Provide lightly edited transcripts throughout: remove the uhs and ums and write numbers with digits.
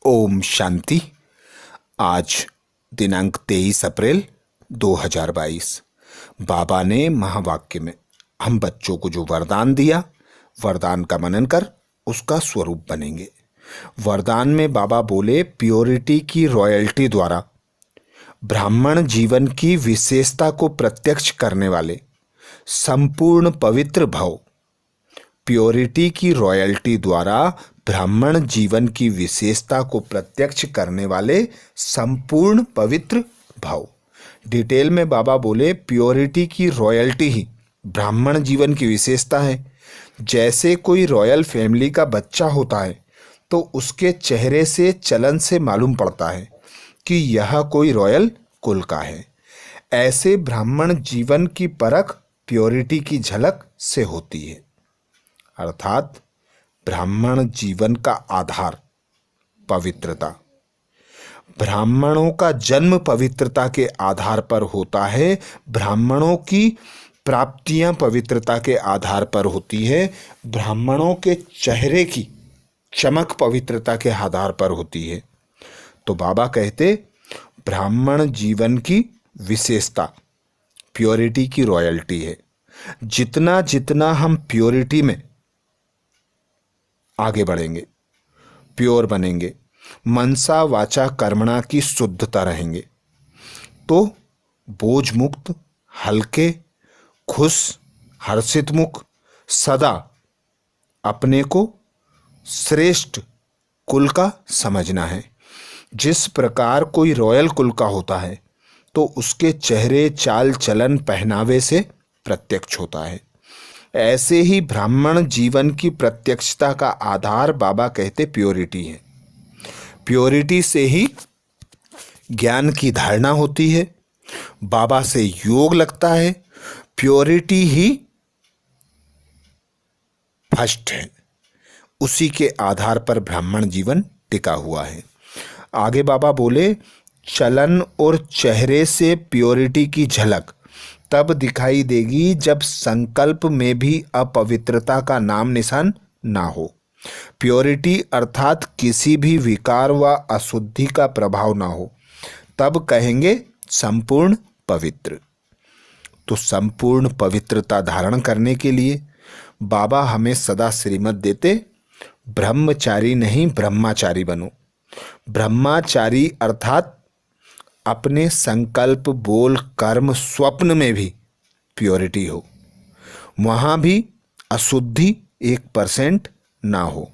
ओम शांति। आज दिनांक 23 अप्रैल 2022। बाबा ने महावाक्य में हम बच्चों को जो वरदान दिया, वरदान का मनन कर उसका स्वरूप बनेंगे। वरदान में बाबा बोले, प्योरिटी की रॉयल्टी द्वारा ब्राह्मण जीवन की विशेषता को प्रत्यक्ष करने वाले संपूर्ण पवित्र भव। प्योरिटी की रॉयल्टी द्वारा ब्राह्मण जीवन की विशेषता को प्रत्यक्ष करने वाले संपूर्ण पवित्र भाव। डिटेल में बाबा बोले, प्योरिटी की रॉयल्टी ही ब्राह्मण जीवन की विशेषता है। जैसे कोई रॉयल फैमिली का बच्चा होता है तो उसके चेहरे से, चलन से मालूम पड़ता है कि यह कोई रॉयल कुल का है। ऐसे ब्राह्मण जीवन की परख प्योरिटी की झलक से होती है। अर्थात ब्राह्मण जीवन का आधार पवित्रता। ब्राह्मणों का जन्म पवित्रता के आधार पर होता है। ब्राह्मणों की प्राप्तियां पवित्रता के आधार पर होती है। ब्राह्मणों के चेहरे की चमक पवित्रता के आधार पर होती है। तो बाबा कहते, ब्राह्मण जीवन की विशेषता प्योरिटी की रॉयल्टी है। जितना जितना हम प्योरिटी में आगे बढ़ेंगे, प्योर बनेंगे, मनसा वाचा कर्मणा की शुद्धता रहेंगे, तो बोझ मुक्त, हल्के, खुश, हर्षित मुख, सदा अपने को श्रेष्ठ कुल का समझना है। जिस प्रकार कोई रॉयल कुल का होता है तो उसके चेहरे, चाल चलन, पहनावे से प्रत्यक्ष होता है। ऐसे ही ब्राह्मण जीवन की प्रत्यक्षता का आधार बाबा कहते प्योरिटी है। प्योरिटी से ही ज्ञान की धारणा होती है, बाबा से योग लगता है। प्योरिटी ही फर्स्ट है, उसी के आधार पर ब्राह्मण जीवन टिका हुआ है। आगे बाबा बोले, चलन और चेहरे से प्योरिटी की झलक तब दिखाई देगी जब संकल्प में भी अपवित्रता का नाम निशान ना हो। प्योरिटी अर्थात किसी भी विकार व अशुद्धि का प्रभाव ना हो, तब कहेंगे संपूर्ण पवित्र। तो संपूर्ण पवित्रता धारण करने के लिए बाबा हमें सदा श्रीमत देते, ब्रह्मचारी नहीं ब्रह्माचारी बनो। ब्रह्माचारी अर्थात अपने संकल्प, बोल, कर्म, स्वप्न में भी प्योरिटी हो, वहाँ भी अशुद्धि 1% ना हो।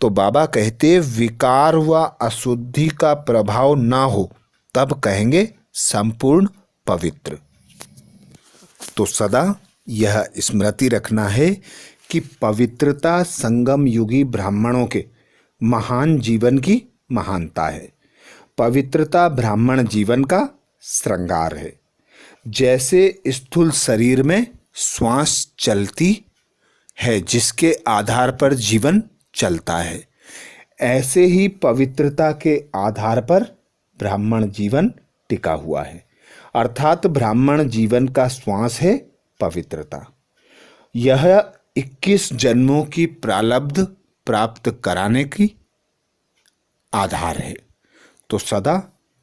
तो बाबा कहते, विकार व अशुद्धि का प्रभाव ना हो, तब कहेंगे संपूर्ण पवित्र। तो सदा यह स्मृति रखना है कि पवित्रता संगम युगी ब्राह्मणों के महान जीवन की महानता है। पवित्रता ब्राह्मण जीवन का श्रृंगार है। जैसे स्थूल शरीर में श्वास चलती है, जिसके आधार पर जीवन चलता है, ऐसे ही पवित्रता के आधार पर ब्राह्मण जीवन टिका हुआ है। अर्थात ब्राह्मण जीवन का श्वास है पवित्रता। यह 21 जन्मों की प्रारब्ध प्राप्त कराने की आधार है। तो सदा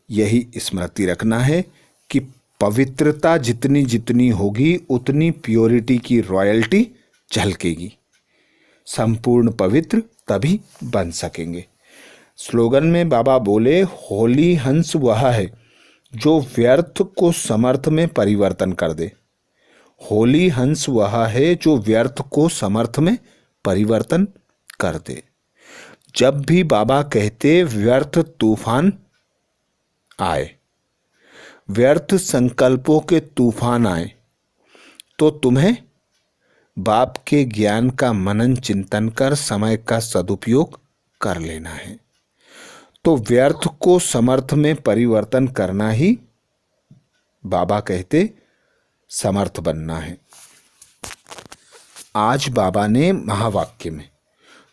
यही स्मृति रखना है कि पवित्रता जितनी जितनी होगी उतनी प्योरिटी की रॉयल्टी झलकेगी। संपूर्ण पवित्र तभी बन सकेंगे। स्लोगन में बाबा बोले, होली हंस वह है जो व्यर्थ को समर्थ में परिवर्तन कर दे। होली हंस वह है जो व्यर्थ को समर्थ में परिवर्तन कर दे। जब भी बाबा कहते व्यर्थ तूफान आए, व्यर्थ संकल्पों के तूफान आए, तो तुम्हें बाप के ज्ञान का मनन चिंतन कर समय का सदुपयोग कर लेना है। तो व्यर्थ को समर्थ में परिवर्तन करना ही बाबा कहते समर्थ बनना है। आज बाबा ने महावाक्य में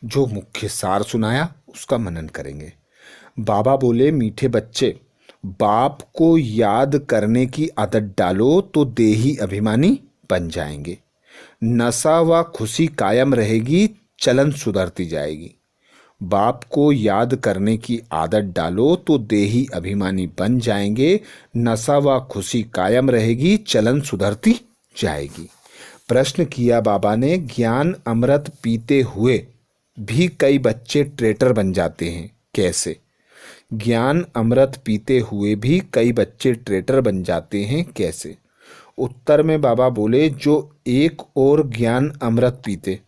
जो मुख्य सार सुनाया उसका मनन करेंगे। बाबा बोले, मीठे बच्चे, बाप को याद करने की आदत डालो तो देही अभिमानी बन जाएंगे। नशा व खुशी कायम रहेगी, चलन सुधरती जाएगी। बाप को याद करने की आदत डालो तो देही अभिमानी बन जाएंगे, नशा व खुशी कायम रहेगी, चलन सुधरती जाएगी। प्रश्न किया बाबा ने, ज्ञान अमृत पीते हुए भी कई बच्चे ट्रेटर बन जाते हैं, कैसे? ज्ञान अमृत पीते हुए भी कई बच्चे ट्रेटर बन जाते हैं, कैसे? उत्तर में बाबा बोले, जो एक ओर ज्ञान अमृत पीते,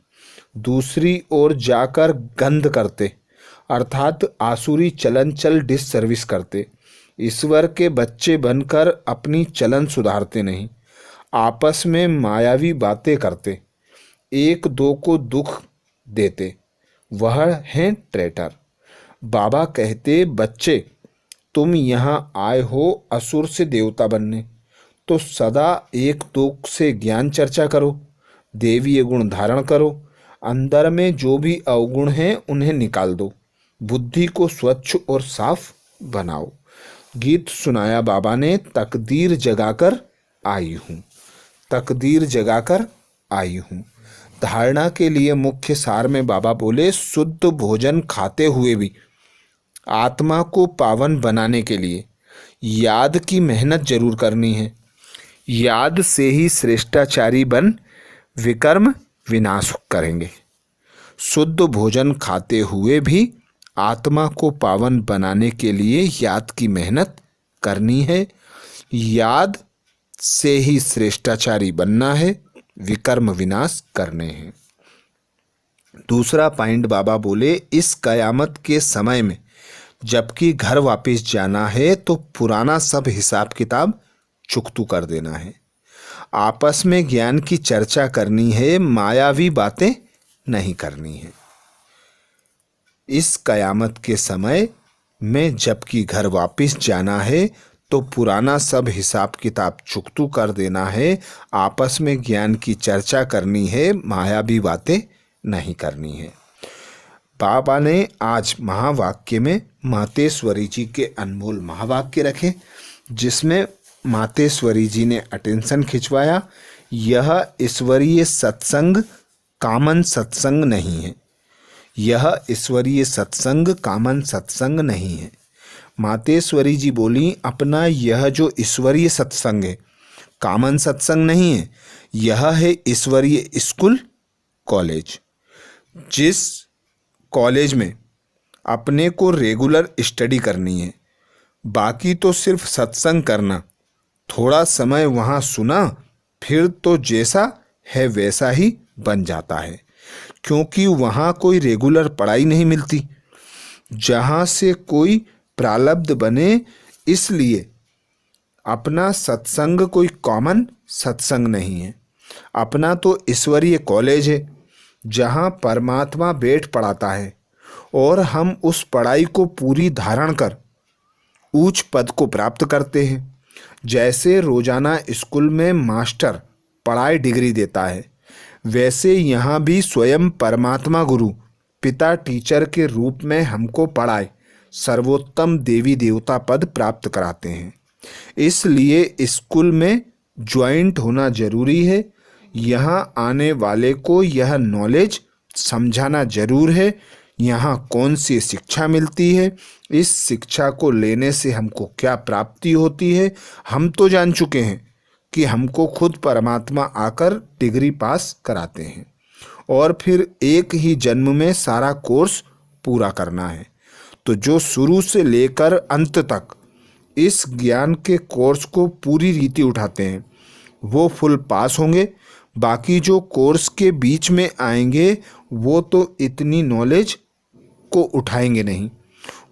दूसरी ओर जाकर गंध करते, अर्थात आसुरी चलन चल डिस सर्विस करते, ईश्वर के बच्चे बनकर अपनी चलन सुधारते नहीं, आपस में मायावी बातें करते, एक दो को दुख देते, वह हैं ट्रेटर। बाबा कहते, बच्चे तुम यहाँ आए हो असुर से देवता बनने, तो सदा एक दो से ज्ञान चर्चा करो, देवीय गुण धारण करो, अंदर में जो भी अवगुण हैं उन्हें निकाल दो, बुद्धि को स्वच्छ और साफ बनाओ। गीत सुनाया बाबा ने, तकदीर जगाकर आई हूँ, तकदीर जगाकर आई हूँ। धारणा के लिए मुख्य सार में बाबा बोले, शुद्ध भोजन खाते हुए भी आत्मा को पावन बनाने के लिए याद की मेहनत जरूर करनी है। याद से ही श्रेष्ठाचारी बन विकर्म विनाश करेंगे। शुद्ध भोजन खाते हुए भी आत्मा को पावन बनाने के लिए याद की मेहनत करनी है। याद से ही श्रेष्ठाचारी बनना है, विकर्म विनाश करने हैं। दूसरा पॉइंट बाबा बोले, इस कयामत के समय में जबकि घर वापस जाना है तो पुराना सब हिसाब किताब चुकतू कर देना है। आपस में ज्ञान की चर्चा करनी है, मायावी बातें नहीं करनी है। इस कयामत के समय में जबकि घर वापस जाना है तो पुराना सब हिसाब किताब चुकतू कर देना है, आपस में ज्ञान की चर्चा करनी है, मायावी बातें नहीं करनी है। बाबा ने आज महावाक्य में मातेश्वरी जी के अनमोल महावाक्य रखे, जिसमें मातेश्वरी जी ने अटेंशन खिंचवाया, यह ईश्वरीय सत्संग कामन सत्संग नहीं है, यह ईश्वरीय सत्संग कामन सत्संग नहीं है। मातेश्वरी जी बोली, अपना यह जो ईश्वरीय सत्संग है कामन सत्संग नहीं है, यह है ईश्वरीय स्कूल कॉलेज। जिस कॉलेज में अपने को रेगुलर स्टडी करनी है, बाकी तो सिर्फ सत्संग करना, थोड़ा समय वहाँ सुना फिर तो जैसा है वैसा ही बन जाता है, क्योंकि वहाँ कोई रेगुलर पढ़ाई नहीं मिलती जहाँ से कोई प्रारब्ध बने। इसलिए अपना सत्संग कोई कॉमन सत्संग नहीं है, अपना तो ईश्वरीय कॉलेज है जहाँ परमात्मा बैठ पढ़ाता है और हम उस पढ़ाई को पूरी धारण कर उच्च पद को प्राप्त करते हैं। जैसे रोजाना स्कूल में मास्टर पढ़ाई डिग्री देता है, वैसे यहाँ भी स्वयं परमात्मा गुरु पिता टीचर के रूप में हमको पढ़ाए सर्वोत्तम देवी देवता पद प्राप्त कराते हैं। इसलिए स्कूल में ज्वाइंट होना जरूरी है। यहाँ आने वाले को यह नॉलेज समझाना जरूर है, यहाँ कौन सी शिक्षा मिलती है, इस शिक्षा को लेने से हमको क्या प्राप्ति होती है। हम तो जान चुके हैं कि हमको खुद परमात्मा आकर डिग्री पास कराते हैं और फिर एक ही जन्म में सारा कोर्स पूरा करना है। तो जो शुरू से लेकर अंत तक इस ज्ञान के कोर्स को पूरी रीति उठाते हैं वो फुल पास होंगे। बाकी जो कोर्स के बीच में आएंगे वो तो इतनी नॉलेज को उठाएंगे नहीं,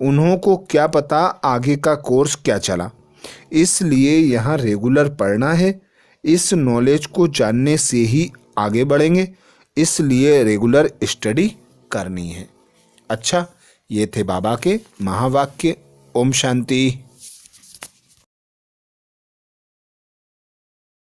उन्हों को क्या पता आगे का कोर्स क्या चला। इसलिए यहाँ रेगुलर पढ़ना है, इस नॉलेज को जानने से ही आगे बढ़ेंगे, इसलिए रेगुलर स्टडी करनी है। अच्छा, ये थे बाबा के महावाक्य। ओम शांति।